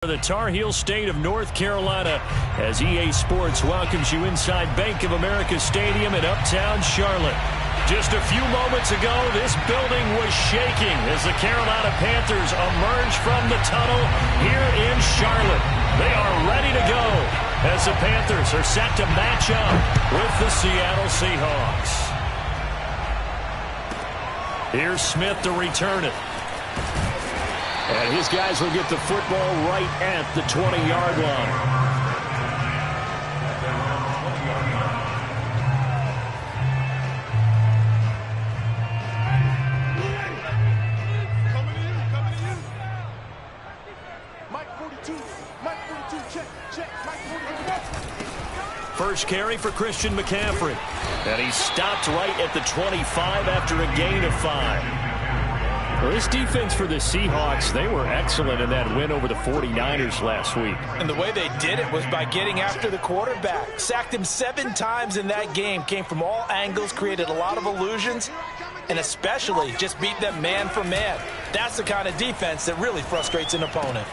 The Tar Heel state of North Carolina as EA Sports welcomes you inside Bank of America Stadium in Uptown Charlotte. Just a few moments ago, this building was shaking as the Carolina Panthers emerge from the tunnel here in Charlotte. They are ready to go as the Panthers are set to match up with the Seattle Seahawks. Here's Smith to return it. And his guys will get the football right at the 20-yard line. First carry for Christian McCaffrey. And he stopped right at the 25 after a gain of 5. Well, this defense for the Seahawks, they were excellent in that win over the 49ers last week. And the way they did it was by getting after the quarterback. Sacked him 7 times in that game. Came from all angles, created a lot of illusions, and especially just beat them man for man. That's the kind of defense that really frustrates an opponent.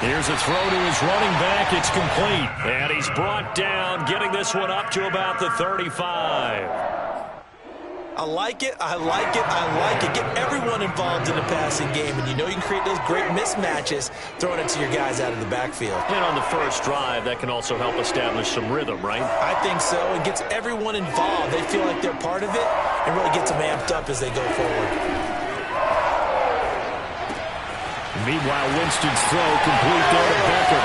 Here's a throw to his running back. It's complete. And he's brought down, getting this one up to about the 35. I like it, I like it, I like it. Get everyone involved in the passing game, and you know you can create those great mismatches throwing it to your guys out of the backfield. And on the first drive, that can also help establish some rhythm, right? I think so. It gets everyone involved. They feel like they're part of it and really gets them amped up as they go forward. Meanwhile, Winston's throw complete there to Becker.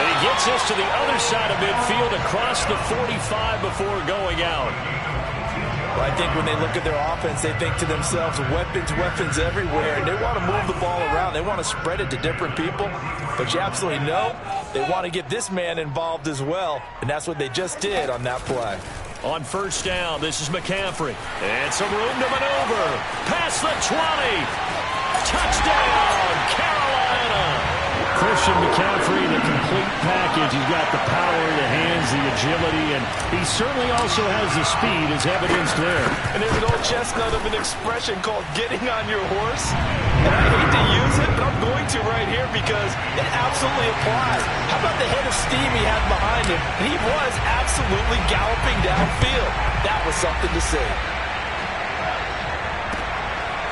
And he gets us to the other side of midfield across the 45 before going out. Well, I think when they look at their offense, they think to themselves, weapons everywhere, and they want to move the ball around. They want to spread it to different people, but you absolutely know they want to get this man involved as well, and that's what they just did on that play. On first down, this is McCaffrey. And some room to maneuver. Past the 20. Touchdown, Carolina. Christian McCaffrey, the complete package. He's got the power, the hands, the agility, and he certainly also has the speed as evidenced there. And there's an old chestnut of an expression called getting on your horse. And I hate to use it, but I'm going to right here because it absolutely applies. How about the head of steam he had behind him? And he was absolutely galloping downfield. That was something to see.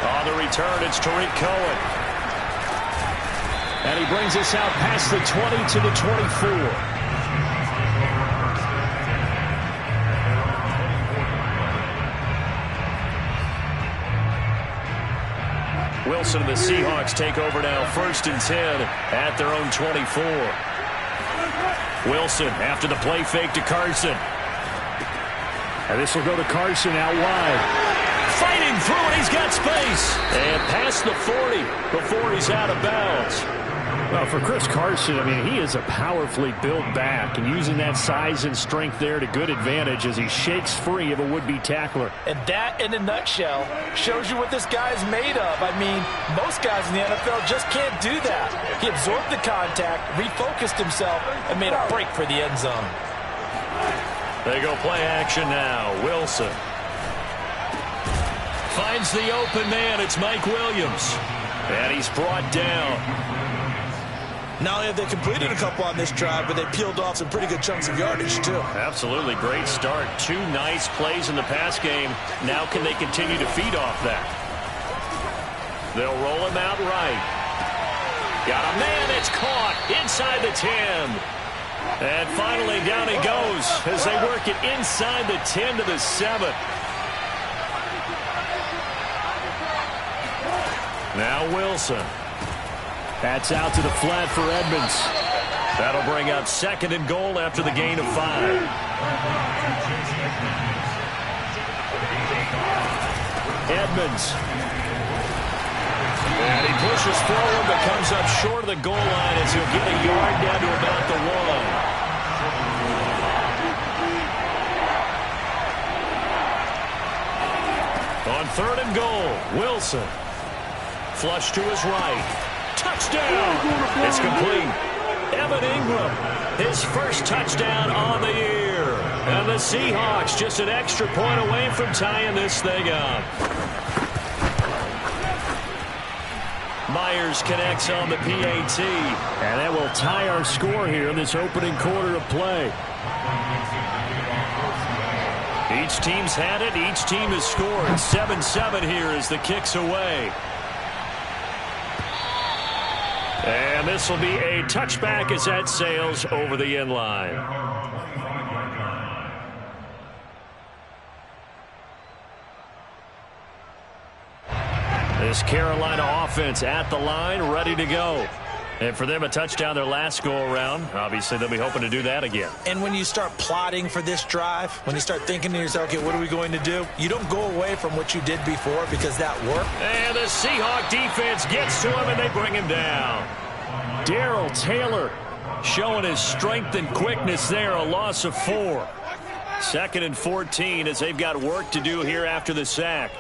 On the return, it's Tariq Cohen. And he brings us out past the 20 to the 24. Wilson and the Seahawks take over now, 1st and 10 at their own 24. Wilson after the play fake to Carson. And this will go to Carson out wide. Fighting through it, he's got space. And past the 40 before he's out of bounds. Well, for Chris Carson, I mean, he is a powerfully built back, and using that size and strength there to good advantage as he shakes free of a would-be tackler. And that, in a nutshell, shows you what this guy's made of. I mean, most guys in the NFL just can't do that. He absorbed the contact, refocused himself, and made a break for the end zone. They go play action now. Wilson finds the open man. It's Mike Williams. And he's brought down. Not only have they completed a couple on this drive, but they peeled off some pretty good chunks of yardage, too. Absolutely. Great start. 2 nice plays in the pass game. Now can they continue to feed off that? They'll roll him out right. Got a man that's caught inside the 10. And finally down he goes as they work it inside the 10 to the 7. Now Wilson. That's out to the flat for Edmonds. That'll bring up 2nd and goal after the gain of 5. Edmonds. And he pushes forward but comes up short of the goal line as he'll get a yard down to about the 1. On 3rd and goal, Wilson. Flush to his right. Touchdown! It's complete. Evan Ingram, his first touchdown on the year. And the Seahawks just an extra point away from tying this thing up. Myers connects on the PAT. And that will tie our score here in this opening quarter of play. Each team's had it. Each team has scored. 7-7 here as the kick's away. And this will be a touchback as that sails over the end line. This Carolina offense at the line, ready to go. And for them, a touchdown their last go-around. Obviously, they'll be hoping to do that again. And when you start plotting for this drive, when you start thinking to yourself, okay, what are we going to do? You don't go away from what you did before because that worked. And the Seahawk defense gets to him, and they bring him down. Darrell Taylor showing his strength and quickness there, a loss of 4. 2nd and 14 as they've got work to do here after the sack.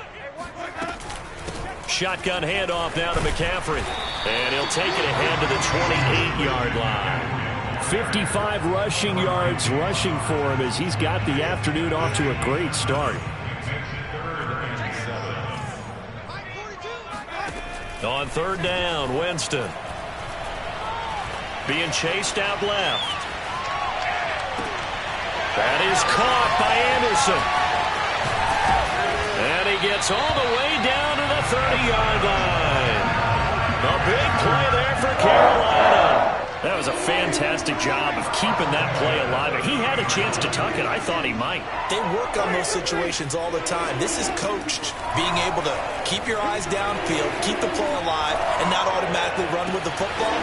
Shotgun handoff now to McCaffrey. And he'll take it ahead to the 28-yard line. 55 rushing yards rushing for him as he's got the afternoon off to a great start. On 3rd down, Winston. Being chased out left. That is caught by Anderson. And he gets all the way down to the 30-yard line. A big play there for Carolina. That was a fantastic job of keeping that play alive. He had a chance to tuck it. I thought he might. They work on those situations all the time. This is coached, being able to keep your eyes downfield, keep the play alive, and not automatically run with the football.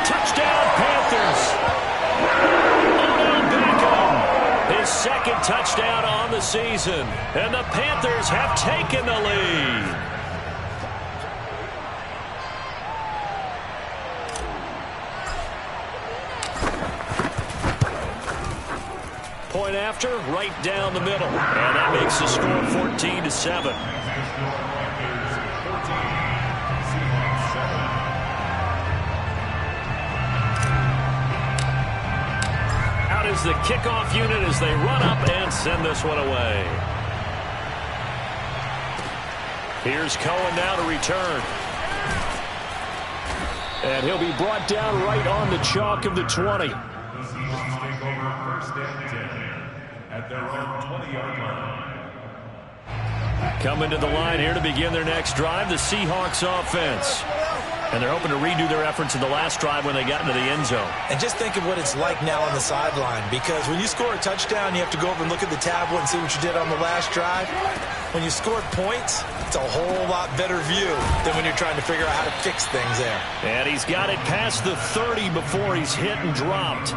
Touchdown, Panthers. Odell Beckham. His 2nd touchdown on the season. And the Panthers have taken the lead. Point after, right down the middle. And that makes the score 14-7. Out is the kickoff unit as they run up and send this one away. Here's Cohen now to return. And he'll be brought down right on the chalk of the 20. At their own 20-yard line. Coming to the line here to begin their next drive, the Seahawks offense. And they're hoping to redo their efforts in the last drive when they got into the end zone. And just think of what it's like now on the sideline, because when you score a touchdown, you have to go over and look at the tablet and see what you did on the last drive. When you scored points, it's a whole lot better view than when you're trying to figure out how to fix things there. And he's got it past the 30 before he's hit and dropped.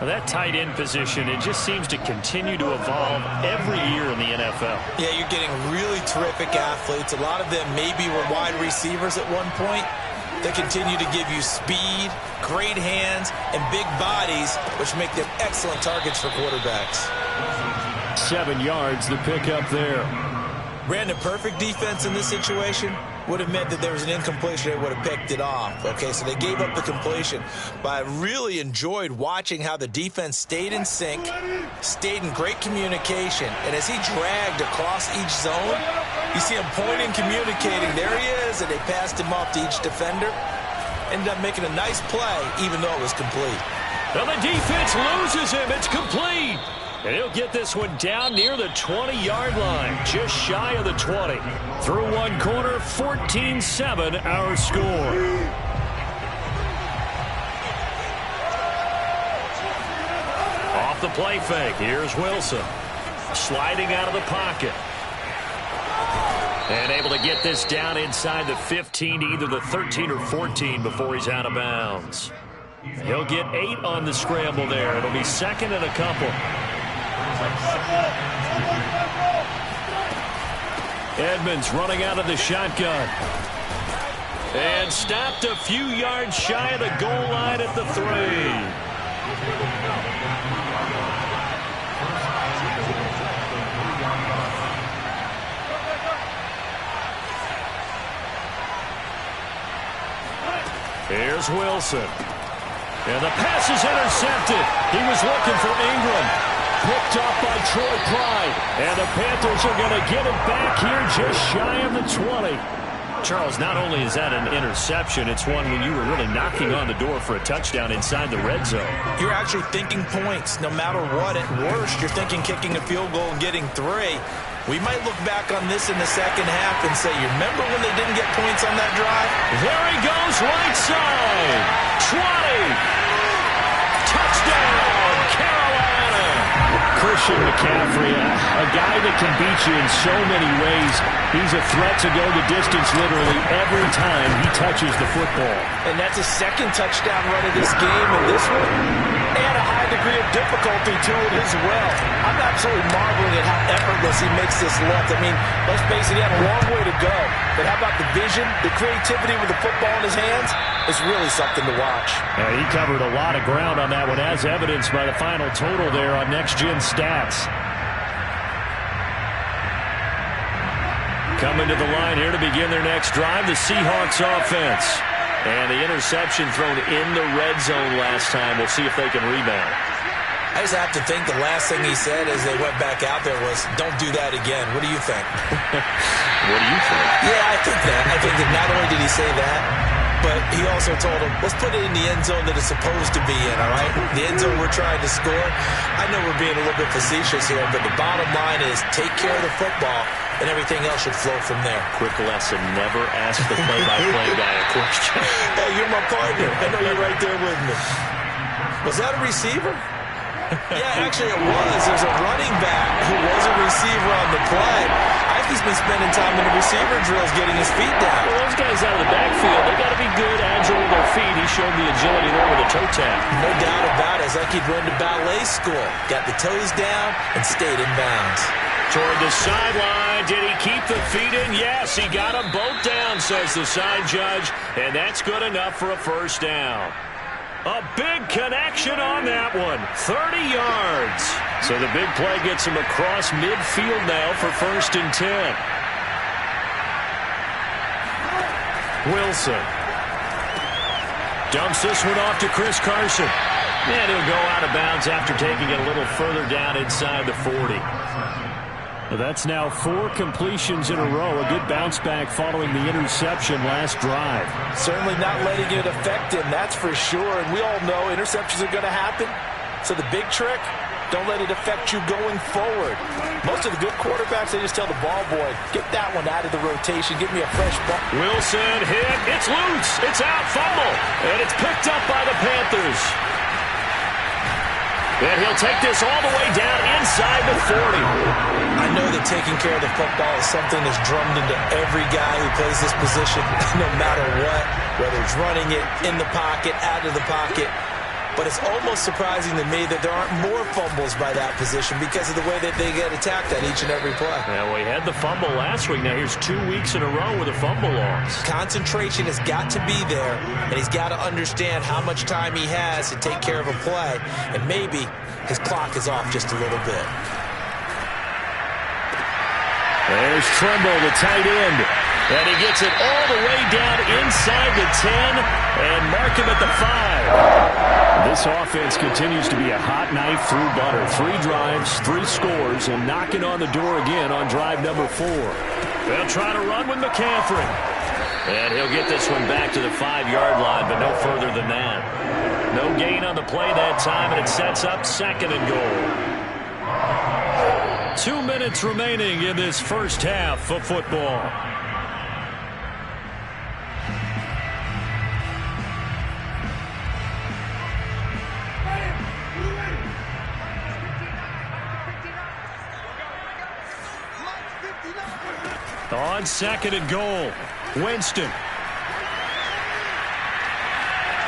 That tight end position, it just seems to continue to evolve every year in the NFL. Yeah, you're getting really terrific athletes. A lot of them maybe were wide receivers at one point. They continue to give you speed, great hands, and big bodies, which make them excellent targets for quarterbacks. 7 yards to pick up there. Brandon, perfect defense in this situation would have meant that there was an incompletion. They would have picked it off. Okay, so they gave up the completion. But I really enjoyed watching how the defense stayed in sync, stayed in great communication. And as he dragged across each zone, you see him pointing, communicating. There he is, and they passed him off to each defender. Ended up making a nice play, even though it was complete. Well, the defense loses him. It's complete. And he'll get this one down near the 20-yard line, just shy of the 20. Through one quarter, 14-7 our score. Off the play fake, here's Wilson. Sliding out of the pocket. And able to get this down inside the 15 to either the 13 or 14 before he's out of bounds. He'll get 8 on the scramble there. It'll be 2nd and a couple. Edmonds running out of the shotgun. And stopped a few yards shy of the goal line at the 3. Here's Wilson. And the pass is intercepted. He was looking for Ingram. Picked up by Troy Pride. And the Panthers are going to get it back here just shy of the 20. Charles, not only is that an interception, it's one when you were really knocking on the door for a touchdown inside the red zone. You're actually thinking points. No matter what, at worst, you're thinking kicking a field goal and getting 3. We might look back on this in the second half and say, you remember when they didn't get points on that drive? There he goes, right side. 20. Touchdown, Carolina. Christian McCaffrey, a guy that can beat you in so many ways. He's a threat to go the distance literally every time he touches the football. And that's a second touchdown run of this game, and this one, and a high degree of difficulty to it as well. I'm absolutely marveling at how effortless he makes this look. I mean, let's face it, he had a long way to go. But how about the vision, the creativity with the football in his hands? It's really something to watch. He covered a lot of ground on that one, as evidenced by the final total there on Next Gen Stats. Coming to the line here to begin their next drive, the Seahawks offense. And the interception thrown in the red zone last time. We'll see if they can rebound. I just have to think the last thing he said as they went back out there was, don't do that again. What do you think? What do you think? Yeah, I think that. I think that not only did he say that, but he also told him, let's put it in the end zone that it's supposed to be in, all right? The end zone we're trying to score. I know we're being a little bit facetious here, but the bottom line is take care of the football, and everything else should flow from there. Quick lesson, never ask the play-by-play guy a question. Hey, you're my partner. I know you're right there with me. Was that a receiver? Yeah, actually it was. There's a running back who was a receiver on the play. Ike's been spending time in the receiver drills getting his feet down. Well, those guys out of the backfield, they got to be good, agile with their feet. He showed the agility there with a toe tap. No doubt about it. It's like he'd run to ballet school. Got the toes down and stayed in bounds. Toward the sideline. Did he keep the feet in? Yes, he got them both down, says the side judge. And that's good enough for a first down. A big connection on that one. 30 yards. So the big play gets him across midfield now for 1st and 10. Wilson dumps this one off to Chris Carson. And he'll go out of bounds after taking it a little further down inside the 40. Well, that's now 4 completions in a row. A good bounce back following the interception last drive. Certainly not letting it affect him, that's for sure. And we all know interceptions are going to happen. So the big trick, don't let it affect you going forward. Most of the good quarterbacks, they just tell the ball boy, get that one out of the rotation. Give me a fresh ball. Wilson hit. It's loose. It's out. Fumble. And it's picked up by the Panthers. And he'll take this all the way down inside the 40. I know that taking care of the football is something that's drummed into every guy who plays this position, no matter what, whether it's running it, in the pocket, out of the pocket. But it's almost surprising to me that there aren't more fumbles by that position because of the way that they get attacked at each and every play. Well, we had the fumble last week. Now here's 2 weeks in a row with a fumble loss. Concentration has got to be there, and he's got to understand how much time he has to take care of a play, and maybe his clock is off just a little bit. There's Tremble, the tight end. And he gets it all the way down inside the 10 and mark him at the 5. This offense continues to be a hot knife through butter. 3 drives, 3 scores, and knocking on the door again on drive number 4. They'll try to run with McCaffrey. And he'll get this one back to the 5-yard line, but no further than that. No gain on the play that time, and it sets up 2nd and goal. 2 minutes remaining in this first half of football. On 2nd and goal, Winston.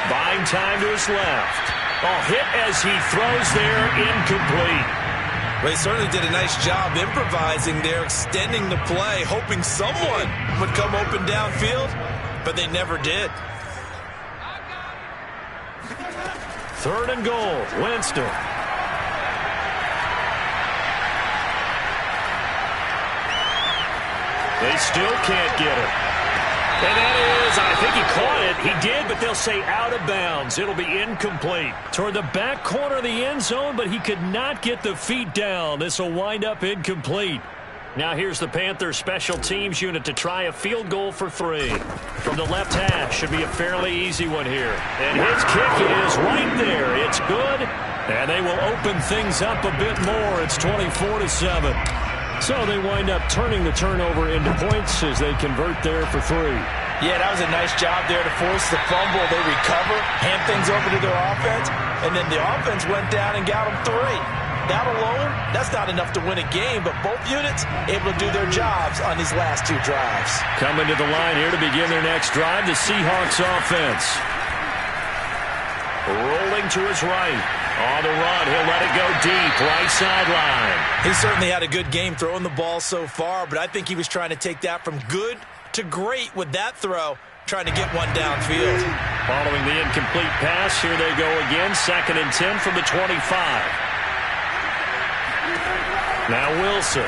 Buying time to his left. A hit as he throws there, incomplete. Well, he certainly did a nice job improvising there, extending the play, hoping someone would come open downfield, but they never did. 3rd and goal, Winston. They still can't get it. And that is, I think he caught it. He did, but they'll say out of bounds. It'll be incomplete. Toward the back corner of the end zone, but he could not get the feet down. This will wind up incomplete. Now here's the Panthers special teams unit to try a field goal for 3. From the left half, should be a fairly easy one here. And his kick is right there. It's good. And they will open things up a bit more. It's 24-7. So they wind up turning the turnover into points as they convert there for 3. Yeah, that was a nice job there to force the fumble. They recover, hand things over to their offense, and then the offense went down and got them 3. That alone, that's not enough to win a game, but both units able to do their jobs on these last 2 drives. Coming to the line here to begin their next drive, the Seahawks offense. Rolling to his right. On the run, he'll let it go deep, right sideline. He certainly had a good game throwing the ball so far, but I think he was trying to take that from good to great with that throw, trying to get one downfield. Following the incomplete pass, here they go again, 2nd and 10 from the 25. Now Wilson.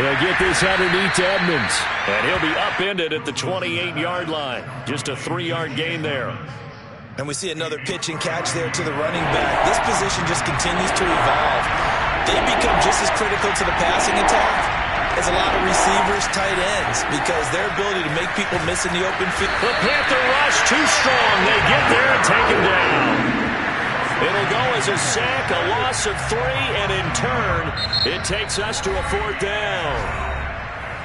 He'll get this underneath to Edmonds. And he'll be upended at the 28-yard line. Just a 3-yard gain there. And we see another pitch and catch there to the running back. This position just continues to evolve. They become just as critical to the passing attack as a lot of receivers, tight ends, because their ability to make people miss in the open field. The Panther rush too strong. They get there and take him down. It'll go as a sack, a loss of 3, and in turn, it takes us to a 4th down.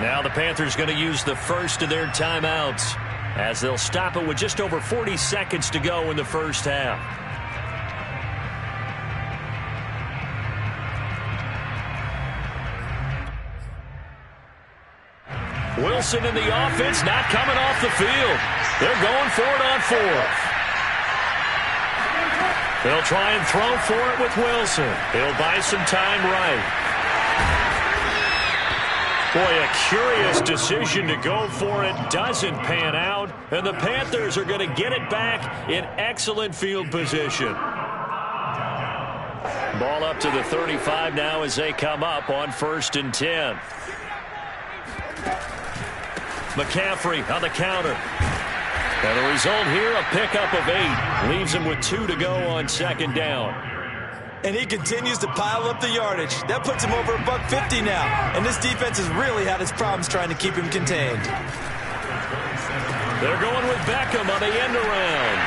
Now the Panthers going to use the first of their timeouts as they'll stop it with just over 40 seconds to go in the first half. Wilson in the offense, not coming off the field. They're going for it on 4th. They'll try and throw for it with Wilson. He'll buy some time right. Boy, a curious decision to go for it. Doesn't pan out. And the Panthers are going to get it back in excellent field position. Ball up to the 35 now as they come up on 1st and 10. McCaffrey on the counter. And the result here, a pickup of 8. Leaves him with 2 to go on 2nd down. And he continues to pile up the yardage. That puts him over $150 now. And this defense has really had its problems trying to keep him contained. They're going with Beckham on the end around.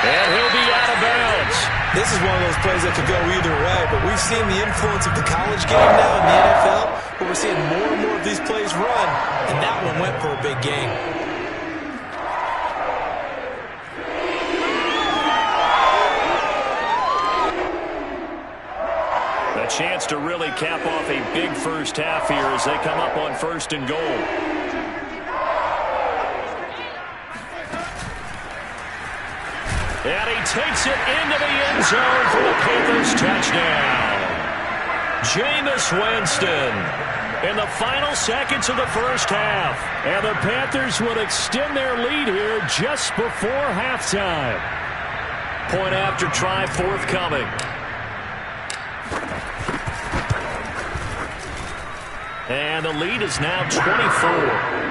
And he'll be out of bounds. This is one of those plays that could go either way, but we've seen the influence of the college game now in the NFL, but we're seeing more and more of these plays run, and that one went for a big gain. A chance to really cap off a big first half here as they come up on 1st and goal. And he takes it into the end zone for the Panthers touchdown. Jameis Winston in the final seconds of the first half. And the Panthers will extend their lead here just before halftime. Point after try forthcoming. And the lead is now 24.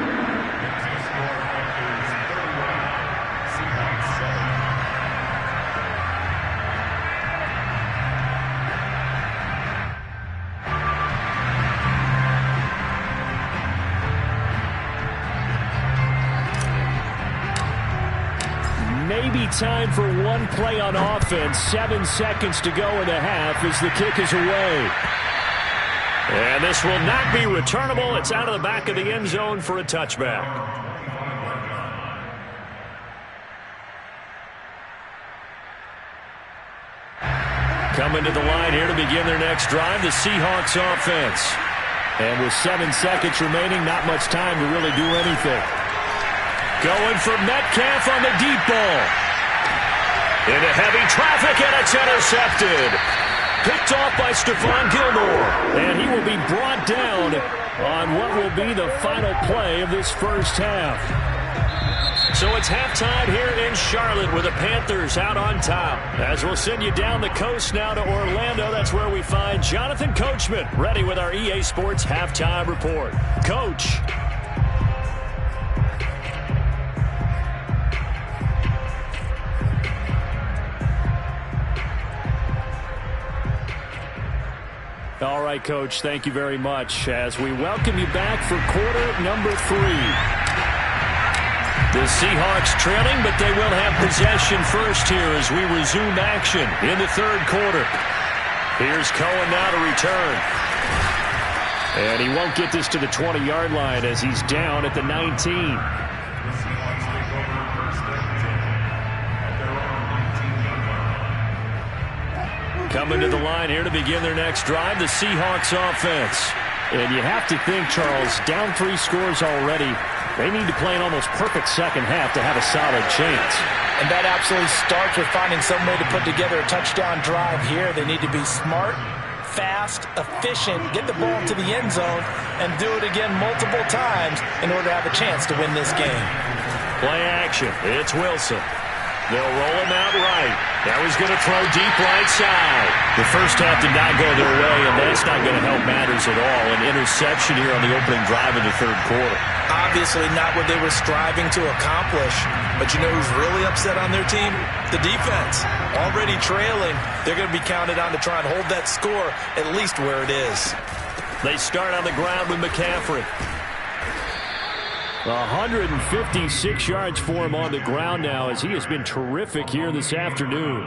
Maybe time for one play on offense. 7 seconds to go in the half as the kick is away. And this will not be returnable. It's out of the back of the end zone for a touchback. Coming to the line here to begin their next drive, the Seahawks offense. And with 7 seconds remaining, not much time to really do anything. Going for Metcalf on the deep ball. Into heavy traffic, and it's intercepted. Picked off by Stephon Gilmore. And he will be brought down on what will be the final play of this first half. So it's halftime here in Charlotte with the Panthers out on top. As we'll send you down the coast now to Orlando, that's where we find Jonathan Coachman ready with our EA Sports Halftime Report. Coach. right, Coach. Thank you very much as we welcome you back for quarter number 3. The Seahawks trailing, but they will have possession first here as we resume action in the third quarter. Here's Cohen now to return. And he won't get this to the 20-yard line as he's down at the 19. Coming to the line here to begin their next drive, the Seahawks offense. And you have to think, Charles, down 3 scores already. They need to play an almost perfect second half to have a solid chance. And that absolutely starts with finding some way to put together a touchdown drive here. They need to be smart, fast, efficient, get the ball to the end zone, and do it again multiple times in order to have a chance to win this game. Play action. It's Wilson. They'll roll him out right. Now he's going to throw deep right side. The first half did not go their way, and that's not going to help matters at all. An interception here on the opening drive in the third quarter. Obviously not what they were striving to accomplish. But you know who's really upset on their team? The defense. Already trailing. They're going to be counted on to try and hold that score at least where it is. They start on the ground with McCaffrey. 156 yards for him on the ground now as he has been terrific here this afternoon.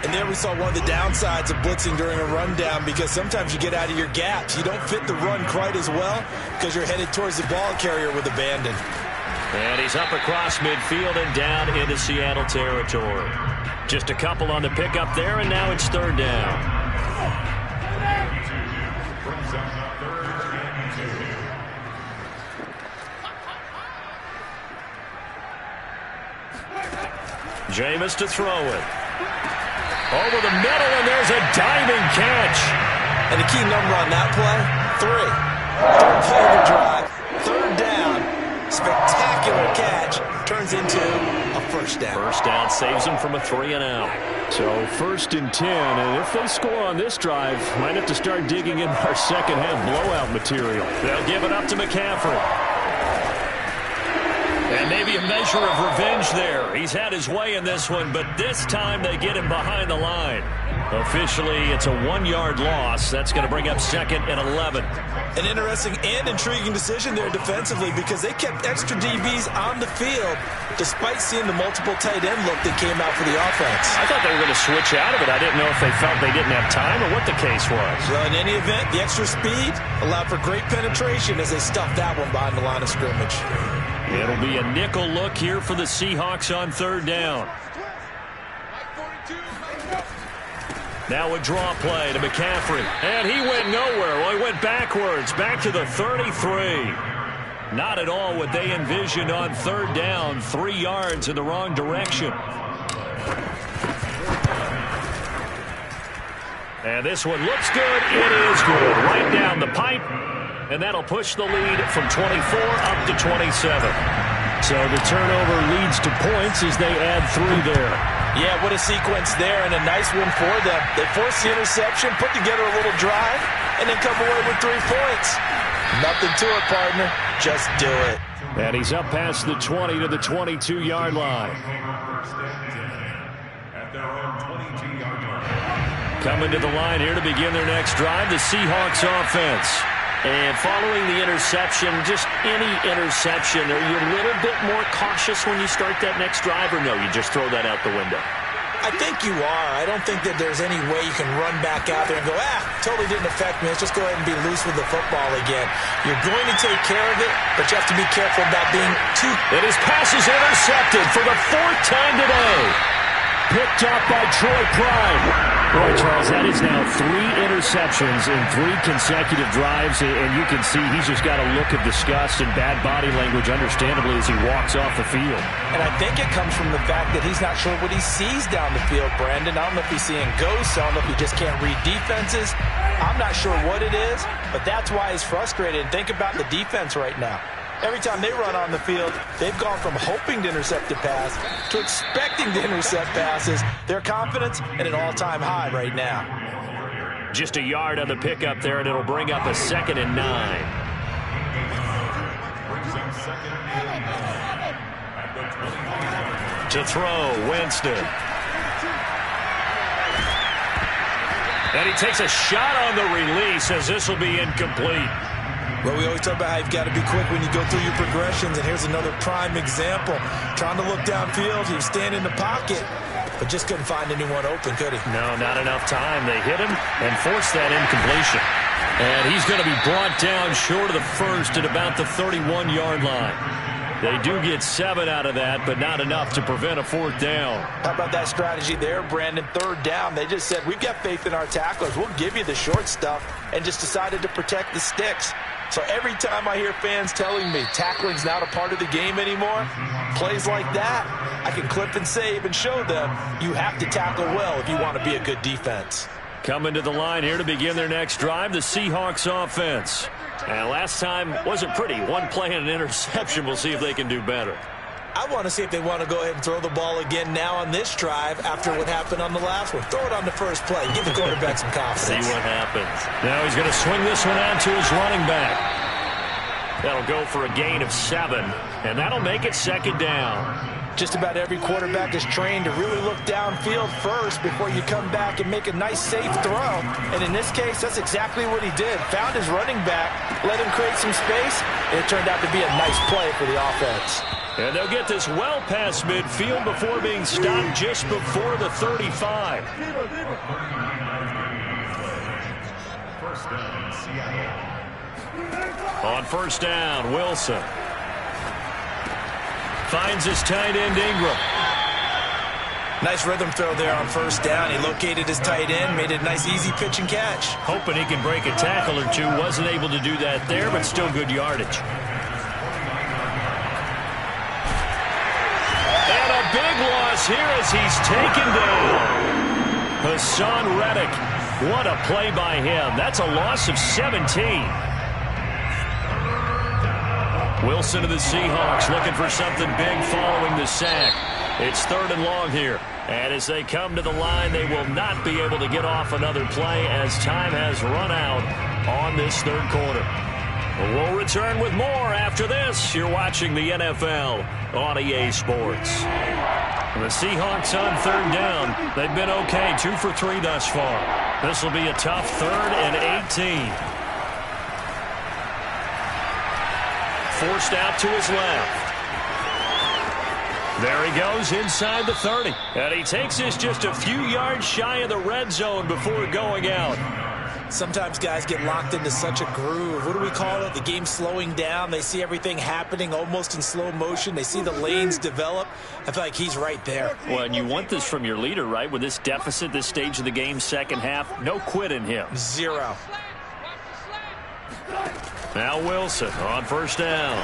And there we saw one of the downsides of blitzing during a rundown, because sometimes you get out of your gaps. You don't fit the run quite as well because you're headed towards the ball carrier with abandon. And he's up across midfield and down into Seattle territory. Just a couple on the pickup there, and now it's third down. Jameis to throw it. Over the middle, and there's a diving catch. And the key number on that play, 3. Play of the drive, third down, spectacular catch, turns into a first down. First down saves them from a 3-and-out. So 1st and 10, and if they score on this drive, might have to start digging in our second half blowout material. They'll give it up to McCaffrey. And maybe a measure of revenge there. He's had his way in this one, but this time they get him behind the line. Officially, it's a 1-yard loss. That's going to bring up 2nd and 11. An interesting and intriguing decision there defensively, because they kept extra DBs on the field despite seeing the multiple tight end look that came out for the offense. I thought they were going to switch out of it. I didn't know if they felt they didn't have time or what the case was. Well, in any event, the extra speed allowed for great penetration as they stuffed that one behind the line of scrimmage. It'll be a nickel look here for the Seahawks on third down. Now a draw play to McCaffrey. And he went nowhere. Well, he went backwards, back to the 33. Not at all what they envisioned on third down. 3 yards in the wrong direction. And this one looks good. It is good. Right down the pipe. And that'll push the lead from 24 up to 27. So the turnover leads to points as they add 3 there. Yeah, what a sequence there, and a nice one for them. They force the interception, put together a little drive, and then come away with 3 points. Nothing to it, partner. Just do it. And he's up past the 20 to the 22-yard line. Coming to the line here to begin their next drive, the Seahawks offense. And following the interception, just any interception, are you a little bit more cautious when you start that next drive, or no, you just throw that out the window? I think you are. I don't think that there's any way you can run back out there and go, totally didn't affect me. Let's just go ahead and be loose with the football again. You're going to take care of it, but you have to be careful about being too... And his pass is intercepted for the 4th time today. Picked up by Troy Pride. Boy, Charles, that is now 3 interceptions in 3 consecutive drives, and you can see he's just got a look of disgust and bad body language, understandably, as he walks off the field. And I think it comes from the fact that he's not sure what he sees down the field, Brandon. I don't know if he's seeing ghosts. I don't know if he just can't read defenses. I'm not sure what it is, but that's why he's frustrated. And think about the defense right now. Every time they run on the field, they've gone from hoping to intercept a pass to expecting to intercept passes. Their confidence at an all-time high right now. Just a yard on the pickup there, and it'll bring up a 2nd and 9. To throw, Winston. And he takes a shot on the release as this will be incomplete. Well, we always talk about how you've got to be quick when you go through your progressions, and here's another prime example. Trying to look downfield, he was standing in the pocket, but just couldn't find anyone open, could he? No, not enough time. They hit him and forced that incompletion. And he's going to be brought down short of the first at about the 31-yard line. They do get 7 out of that, but not enough to prevent a 4th down. How about that strategy there, Brandon? 3rd down. They just said, we've got faith in our tacklers. We'll give you the short stuff, and just decided to protect the sticks. So every time I hear fans telling me tackling's not a part of the game anymore, plays like that, I can clip and save and show them you have to tackle well if you want to be a good defense. Coming to the line here to begin their next drive, the Seahawks offense. And last time wasn't pretty. One play and an interception. We'll see if they can do better. I want to see if they want to go ahead and throw the ball again now on this drive after what happened on the last one. Throw it on the first play. Give the quarterback some confidence. See what happens. Now he's going to swing this one out to his running back. That'll go for a gain of 7, and that'll make it 2nd down. Just about every quarterback is trained to really look downfield first before you come back and make a nice, safe throw. And in this case, that's exactly what he did. Found his running back, let him create some space, and it turned out to be a nice play for the offense. And they'll get this well past midfield before being stopped just before the 35. On 1st down, Wilson finds his tight end, Ingram. Nice rhythm throw there on 1st down. He located his tight end, made it a nice, easy pitch and catch. Hoping he can break a tackle or two. Wasn't able to do that there, but still good yardage. And a big loss here as he's taken down. Hassan Reddick. What a play by him. That's a loss of 17. Wilson of the Seahawks looking for something big following the sack. It's 3rd and long here. And as they come to the line, they will not be able to get off another play as time has run out on this 3rd quarter. We'll return with more after this. You're watching the NFL on EA Sports. The Seahawks on 3rd down. They've been okay, 2 for 3 thus far. This will be a tough 3rd and 18. Forced out to his left. There he goes inside the 30. And he takes this just a few yards shy of the red zone before going out. Sometimes guys get locked into such a groove. What do we call it? The game slowing down. They see everything happening almost in slow motion. They see the lanes develop. I feel like he's right there. Well, and you want this from your leader, right? With this deficit, this stage of the game, 2nd half, no quit in him. 0. Now Wilson on 1st down.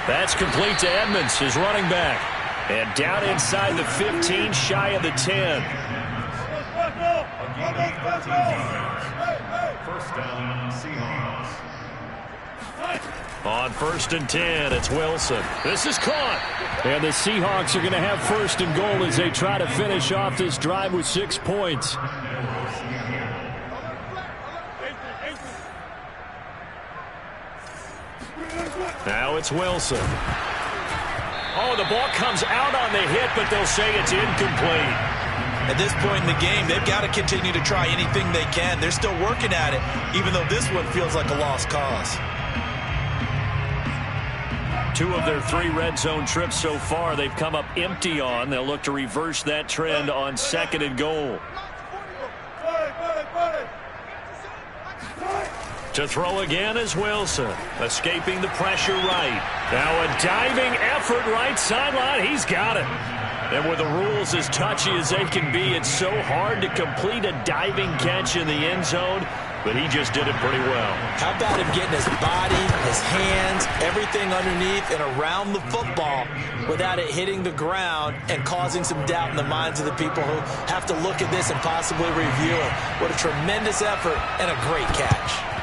That's complete to Edmonds, his running back. And down inside the 15, shy of the 10. 1st down, Seahawks. On 1st and 10, it's Wilson. This is caught. And the Seahawks are going to have 1st and goal as they try to finish off this drive with 6 points. Now it's Wilson. Oh, the ball comes out on the hit, but they'll say it's incomplete. At this point in the game, they've got to continue to try anything they can. They're still working at it, even though this one feels like a lost cause. 2 of their 3 red zone trips so far, they've come up empty on. They'll look to reverse that trend on 2nd and goal. To throw again is Wilson, escaping the pressure right. Now a diving effort right sideline. He's got it. And with the rules as touchy as they can be, it's so hard to complete a diving catch in the end zone, but he just did it pretty well. How about him getting his body, his hands, everything underneath and around the football without it hitting the ground and causing some doubt in the minds of the people who have to look at this and possibly review it. What a tremendous effort and a great catch.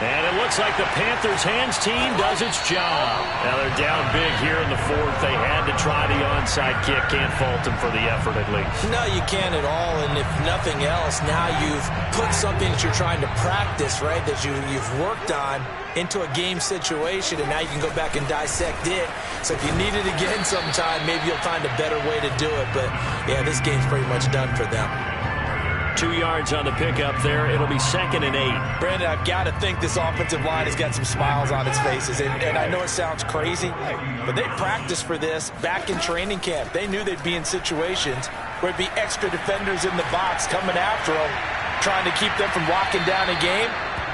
And it looks like the Panthers' hands team does its job. Now they're down big here in the 4th. They had to try the onside kick. Can't fault them for the effort at least. No, you can't at all. And if nothing else, now you've put something that you're trying to practice, right, that you've worked on into a game situation, and now you can go back and dissect it. So if you need it again sometime, maybe you'll find a better way to do it. But, yeah, this game's pretty much done for them. 2 yards on the pickup there. It'll be 2nd and 8. Brandon, I've got to think this offensive line has got some smiles on its faces. And I know it sounds crazy, but they practiced for this back in training camp. They knew they'd be in situations where it'd be extra defenders in the box coming after them, trying to keep them from locking down a game.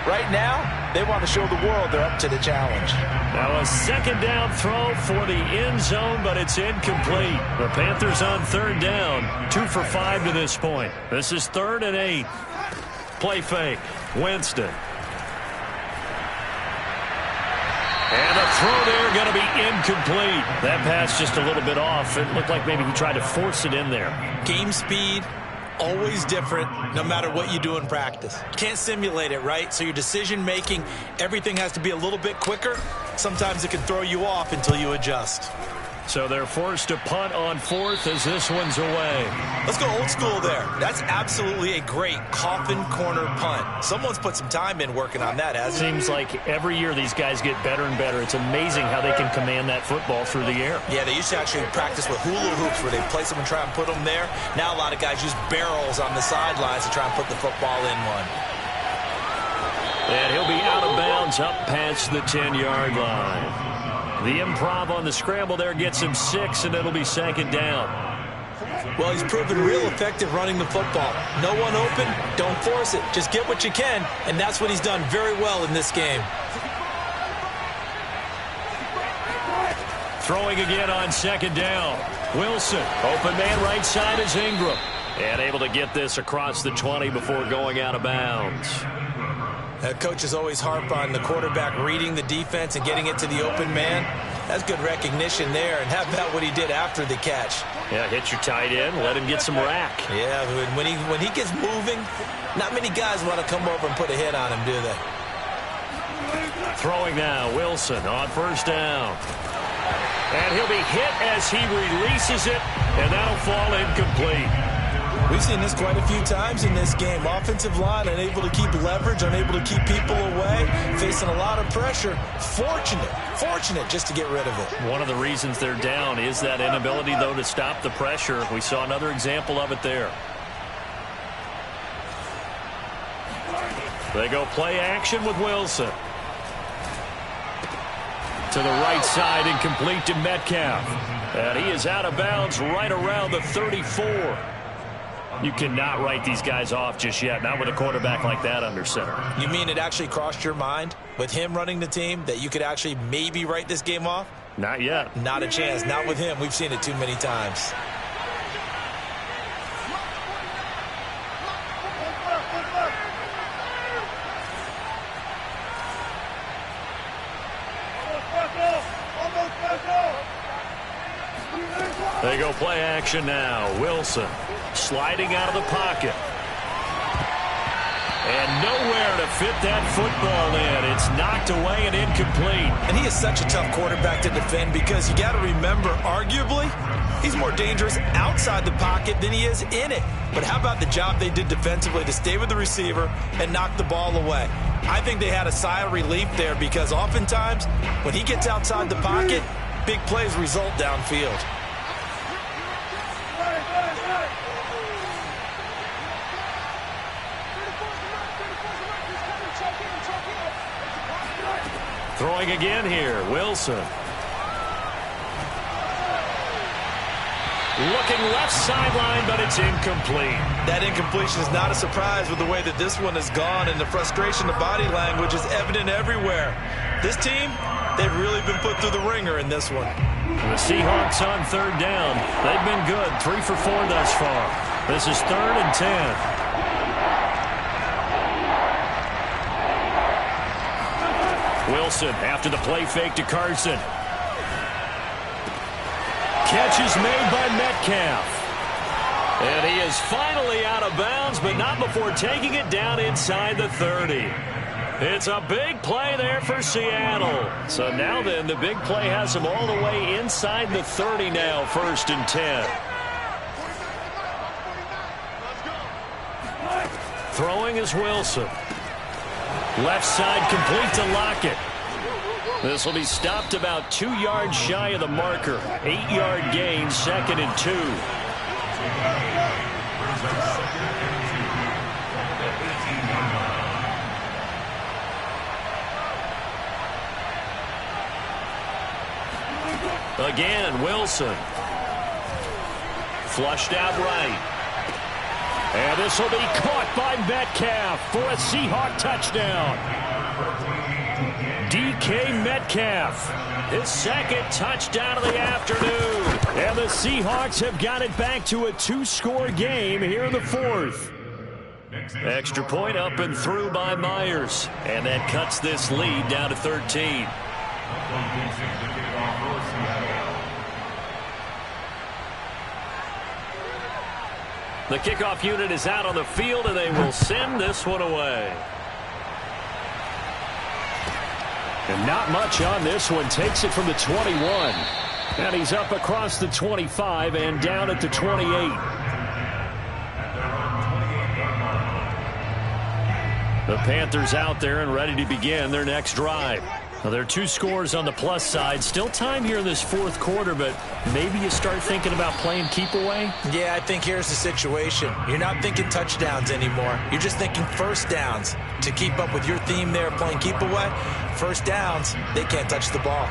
Right now, they want to show the world they're up to the challenge. Now a 2nd down throw for the end zone, but it's incomplete. The Panthers on 3rd down, 2 for 5 to this point. This is 3rd and 8. Play fake. Winston. And a throw there going to be incomplete. That pass just a little bit off. It looked like maybe he tried to force it in there. Game speed, always different no matter what you do in practice. Can't simulate it, right? So your decision making, everything has to be a little bit quicker. Sometimes it can throw you off until you adjust. So they're forced to punt on 4th as this one's away. Let's go old school there. That's absolutely a great coffin corner punt. Someone's put some time in working on that, hasn't it? Seems like every year these guys get better and better. It's amazing how they can command that football through the air. Yeah, they used to actually practice with hula hoops where they place them and try and put them there. Now a lot of guys use barrels on the sidelines to try and put the football in one. And he'll be out of bounds up past the 10-yard line. The improv on the scramble there gets him 6, and it'll be 2nd down. Well, he's proven real effective running the football. No one open, don't force it. Just get what you can, and that's what he's done very well in this game. Throwing again on 2nd down. Wilson, open man right side is Ingram. And able to get this across the 20 before going out of bounds. Coaches always harp on the quarterback reading the defense and getting it to the open man. That's good recognition there. And how about what he did after the catch? Yeah, hit your tight end, let him get some rack. Yeah, when he gets moving, not many guys want to come over and put a hit on him, do they? Throwing now, Wilson on 1st down. And he'll be hit as he releases it, and that'll fall incomplete. We've seen this quite a few times in this game. Offensive line unable to keep leverage, unable to keep people away, facing a lot of pressure. Fortunate just to get rid of it. One of the reasons they're down is that inability, though, to stop the pressure. We saw another example of it there. They go play action with Wilson. To the right side, incomplete to Metcalf. And he is out of bounds right around the 34. You cannot write these guys off just yet, not with a quarterback like that under center. You mean it actually crossed your mind with him running the team that you could actually maybe write this game off? Not yet. Not a chance. Not with him. We've seen it too many times. They go play action now. Wilson sliding out of the pocket. And nowhere to fit that football in. It's knocked away and incomplete. And he is such a tough quarterback to defend because you got to remember, arguably, he's more dangerous outside the pocket than he is in it. But how about the job they did defensively to stay with the receiver and knock the ball away? I think they had a sigh of relief there because oftentimes when he gets outside the pocket, big plays result downfield. Throwing again here, Wilson. Looking left sideline, but it's incomplete. That incompletion is not a surprise with the way that this one has gone, and the frustration, the body language is evident everywhere. This team, they've really been put through the ringer in this one. The Seahawks on 3rd down. They've been good, 3 for 4 thus far. This is 3rd and 10. Wilson after the play fake to Carson. Catch is made by Metcalf. And he is finally out of bounds, but not before taking it down inside the 30. It's a big play there for Seattle. So now then, the big play has him all the way inside the 30 now, 1st and 10. Throwing is Wilson. Left side complete to Lockett. This will be stopped about 2 yards shy of the marker. 8-yard gain, 2nd and 2. Again, Wilson. Flushed out right. And this will be caught by Metcalf for a Seahawk touchdown. DK Metcalf, his second touchdown of the afternoon. And the Seahawks have got it back to a 2-score game here in the fourth. Extra point up and through by Myers. And that cuts this lead down to 13. The kickoff unit is out on the field, and they will send this one away. And not much on this one. Takes it from the 21. And he's up across the 25 and down at the 28. The Panthers out there and ready to begin their next drive. Well, there are 2 scores on the plus side. Still time here in this fourth quarter, but maybe you start thinking about playing keep away? Yeah, I think here's the situation. You're not thinking touchdowns anymore. You're just thinking first downs. To keep up with your theme there, playing keep away, first downs, they can't touch the ball.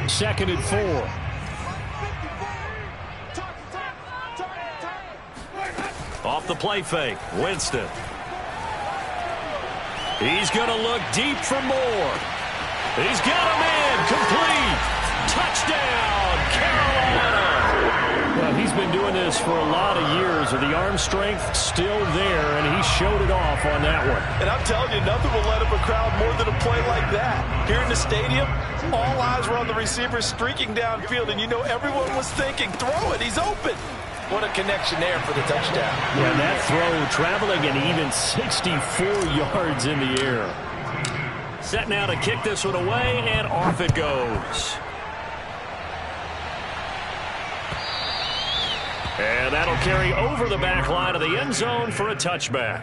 Second and 4. Off the play fake, Winston. He's going to look deep for more. He's got a man, complete. Touchdown, Carolina. Well, he's been doing this for a lot of years with the arm strength still there, and he showed it off on that one. And I'm telling you, nothing will let up a crowd more than a play like that. Here in the stadium, all eyes were on the receiver streaking downfield, and you know everyone was thinking, throw it, he's open. What a connection there for the touchdown. Yeah, that throw traveling an even 64 yards in the air. Set now to kick this one away, and off it goes. And that'll carry over the back line of the end zone for a touchback.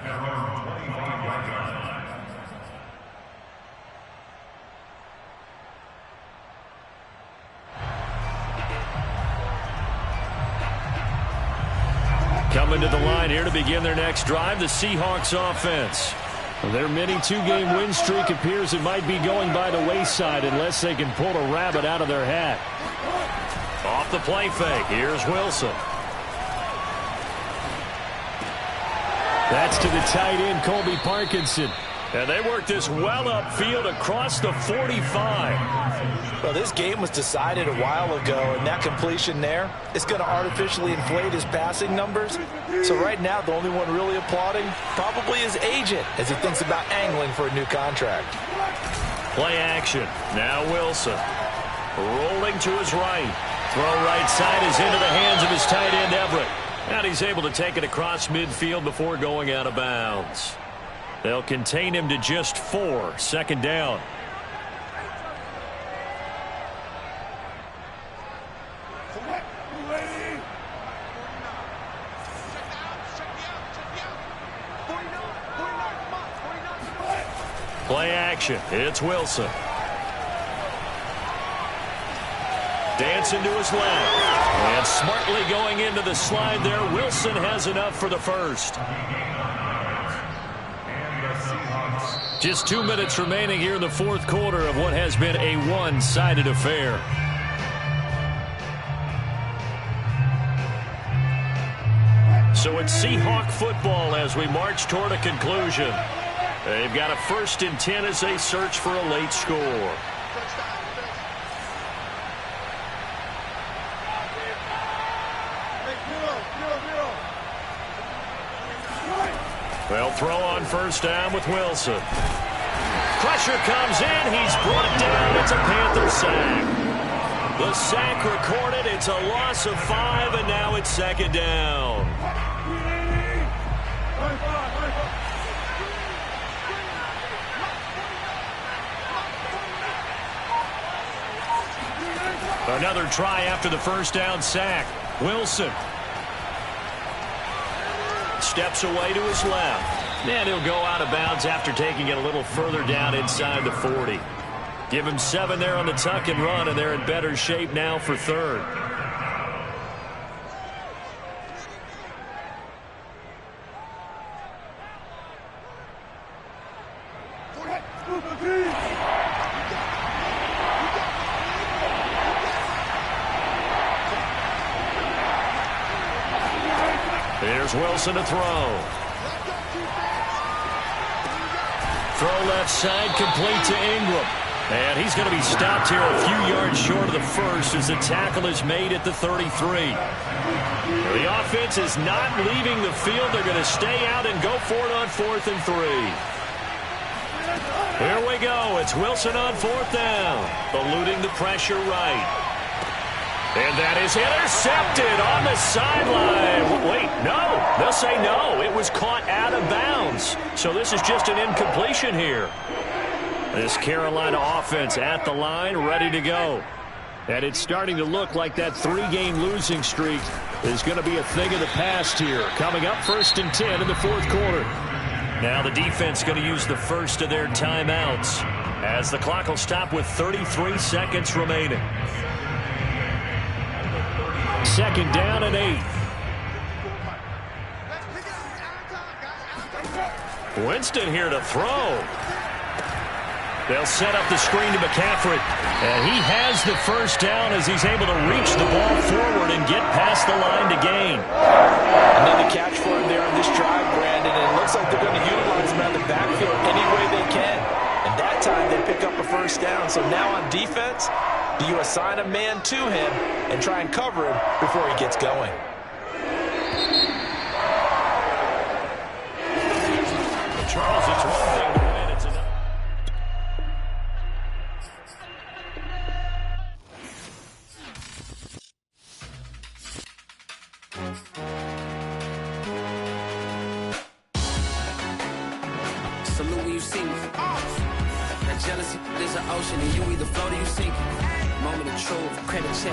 Coming to the line here to begin their next drive, the Seahawks offense. Their mini 2-game win streak appears it might be going by the wayside unless they can pull a rabbit out of their hat. Off the play fake, here's Wilson. That's to the tight end, Colby Parkinson. And they work this well upfield across the 45. Well, this game was decided a while ago, and that completion there is going to artificially inflate his passing numbers. So right now, the only one really applauding probably his agent as he thinks about angling for a new contract. Play action. Now Wilson. Rolling to his right. Throw right side is into the hands of his tight end, Everett. And he's able to take it across midfield before going out of bounds. They'll contain him to just 4. Second down. Play action. It's Wilson. Dancing to his left. And smartly going into the slide there. Wilson has enough for the first. Just 2 minutes remaining here in the fourth quarter of what has been a one-sided affair. So it's Seahawk football as we march toward a conclusion. They've got a 1st and 10 as they search for a late score. They'll throw on first down with Wilson. Pressure comes in. He's brought down. It's a Panther sack. The sack recorded. It's a loss of 5, and now it's second down. Another try after the first down sack. Wilson steps away to his left. And he'll go out of bounds after taking it a little further down inside the 40. Give him 7 there on the tuck and run, and they're in better shape now for third. Here's Wilson to throw. Throw left side, complete to Ingram. And he's going to be stopped here a few yards short of the first as the tackle is made at the 33. The offense is not leaving the field. They're going to stay out and go for it on 4th and 3. Here we go. It's Wilson on 4th down. Eluding the pressure right. And that is intercepted on the sideline. Wait, no. They'll say no. It was caught out of bounds. So this is just an incompletion here. This Carolina offense at the line, ready to go. And it's starting to look like that 3-game losing streak is going to be a thing of the past here. Coming up 1st and 10 in the 4th quarter. Now the defense going to use the first of their timeouts as the clock will stop with 33 seconds remaining. 2nd down and 8. Winston here to throw. They'll set up the screen to McCaffrey. And he has the first down as he's able to reach the ball forward and get past the line to gain. Another catch for him there on this drive, Brandon. And it looks like they're going to utilize him out of the backfield any way they can. And that time they pick up a first down. So now on defense, do you assign a man to him and try and cover him before he gets going? Charles, it's one thing to win. It's another. Salute when you see me. That jealousy is an ocean, and you either float or you sink. Moment of truth, credit check.